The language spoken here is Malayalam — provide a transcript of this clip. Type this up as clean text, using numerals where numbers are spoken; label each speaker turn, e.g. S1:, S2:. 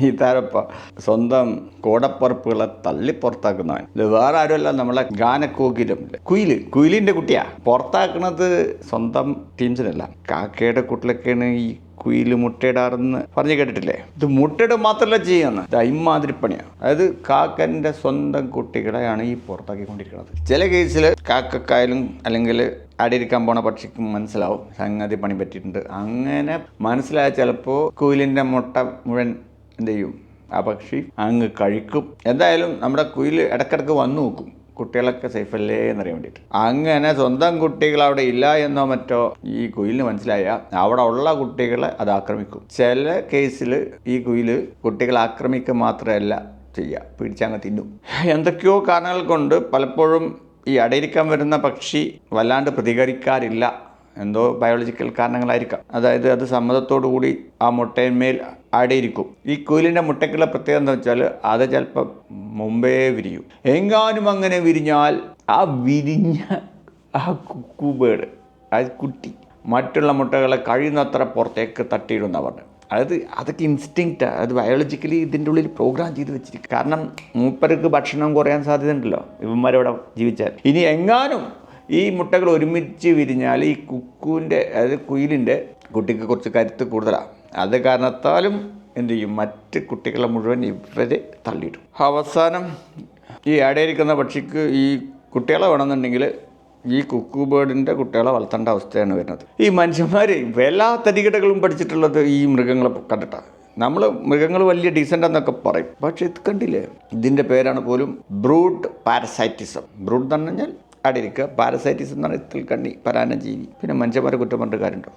S1: ഈ താരപ്പ സ്വന്തം കൂടപ്പുറപ്പുകളെ തള്ളി പുറത്താക്കുന്നവൻ. ഇത് വേറെ ആരുമല്ല, നമ്മളെ ഗാനക്കോകിലും കുയിലിൻ്റെ കുട്ടിയാ. പുറത്താക്കുന്നത് സ്വന്തം ടീംസിനല്ല, കാക്കയുടെ കൂട്ടിലൊക്കെയാണ് ഈ കുയിൽ മുട്ടയിടാറെന്ന് പറഞ്ഞു കേട്ടിട്ടില്ലേ? ഇത് മുട്ടയിട മാത്രമല്ല ചെയ്യുന്നത്, ഇത് ഇമാതിരി പണിയാണ്. അതായത് കാക്കൻ്റെ സ്വന്തം കുട്ടികളെയാണ് ഈ പുറത്താക്കിക്കൊണ്ടിരിക്കുന്നത്. ചില കേസിൽ കാക്കക്കായാലും അല്ലെങ്കിൽ അടിയിരിക്കാൻ പോണ പക്ഷിക്കും മനസ്സിലാവും സംഗതി പണി പറ്റിയിട്ടുണ്ട്. അങ്ങനെ മനസ്സിലായ ചിലപ്പോൾ കുയിലിൻ്റെ മുട്ട മുഴുവൻ എന്ത് ചെയ്യും, ആ പക്ഷി അങ്ങ് കഴിക്കും. എന്തായാലും നമ്മുടെ കുയിൽ ഇടയ്ക്കിടയ്ക്ക് വന്നു നോക്കും കുട്ടികളൊക്കെ സേഫല്ലേ എന്നറിയാൻ വേണ്ടിയിട്ട്. അങ്ങനെ സ്വന്തം കുട്ടികൾ അവിടെ ഇല്ല എന്നോ മറ്റോ ഈ കുയിലിന് മനസ്സിലായ അവിടെ ഉള്ള കുട്ടികളെ അത് ആക്രമിക്കും. ചില കേസിൽ ഈ കുയിൽ കുട്ടികളെ ആക്രമിക്കുക മാത്രമല്ല ചെയ്യുക, പിടിച്ചങ്ങ് തിന്നും. എന്തൊക്കെയോ കാരണങ്ങൾ കൊണ്ട് പലപ്പോഴും ഈ അടയിരിക്കാൻ വരുന്ന പക്ഷി വല്ലാണ്ട് പ്രതികരിക്കാറില്ല. എന്തോ ബയോളജിക്കൽ കാരണങ്ങളായിരിക്കാം. അതായത് അത് സമ്മതത്തോടു കൂടി ആ മുട്ടയിന്മേൽ അടയിരിക്കും. ഈ കുയിലിൻ്റെ മുട്ടയ്ക്കുള്ള പ്രത്യേകത എന്താ വെച്ചാൽ അത് ചിലപ്പോൾ മുമ്പേ വിരിയും. എങ്ങാനും അങ്ങനെ വിരിഞ്ഞാൽ ആ വിരിഞ്ഞ ആ കുക്കുബേഡ്, ആ കുട്ടി മറ്റുള്ള മുട്ടകളെ കഴിയുന്നത്ര പുറത്തേക്ക് തട്ടിയിടുന്ന പറഞ്ഞു. അതായത് അതൊക്കെ ഇൻസ്റ്റിങ്ക്റ്റാണ്, അത് ബയോളജിക്കലി ഇതിൻ്റെ ഉള്ളിൽ പ്രോഗ്രാം ചെയ്ത് വെച്ചിരിക്കും. കാരണം മൂപ്പർക്ക് ഭക്ഷണം കുറയാൻ സാധ്യതയുണ്ടല്ലോ ഇവന്മാരവിടെ ജീവിച്ചാൽ. ഇനി എങ്ങാനും ഈ മുട്ടകൾ ഒരുമിച്ച് വിരിഞ്ഞാൽ ഈ കുക്കുവിൻ്റെ, അതായത് കുയിലിൻ്റെ കുട്ടിക്ക് കുറച്ച് കരുത്ത് കൂടുതലാണ്. അത് കാരണത്താലും എന്ത് ചെയ്യും, മറ്റ് കുട്ടികളെ മുഴുവൻ ഇവരെ തള്ളിയിടും. അവസാനം ഈ അടയിരിക്കുന്ന പക്ഷിക്ക് ഈ കുട്ടികളെ വേണമെന്നുണ്ടെങ്കിൽ ഈ കുക്കു ബേർഡിൻ്റെ കുട്ടികളെ വളർത്തേണ്ട അവസ്ഥയാണ് വരുന്നത്. ഈ മനുഷ്യന്മാർ എല്ലാ തരികിടകളും പഠിച്ചിട്ടുള്ളത് ഈ മൃഗങ്ങളെ കണ്ടിട്ടാണ്. നമ്മൾ മൃഗങ്ങൾ വലിയ ഡീസൻ്റ് എന്നൊക്കെ പറയും, പക്ഷേ ഇത് കണ്ടില്ലേ, ഇതിൻ്റെ പേരാണ് പോലും ബ്രൂഡ് പാരസൈറ്റിസം. ബ്രൂഡ് എന്ന് പറഞ്ഞു കഴിഞ്ഞാൽ അടിയിരിക്കുക, പാരസൈറ്റിസം എന്ന് പറഞ്ഞാൽ ഇതിൽ കണ്ണി പരാന്നജീവി. പിന്നെ മനുഷ്യന്മാരെ കുറ്റം പറഞ്ഞിട്ട് കാര്യമുണ്ടോ?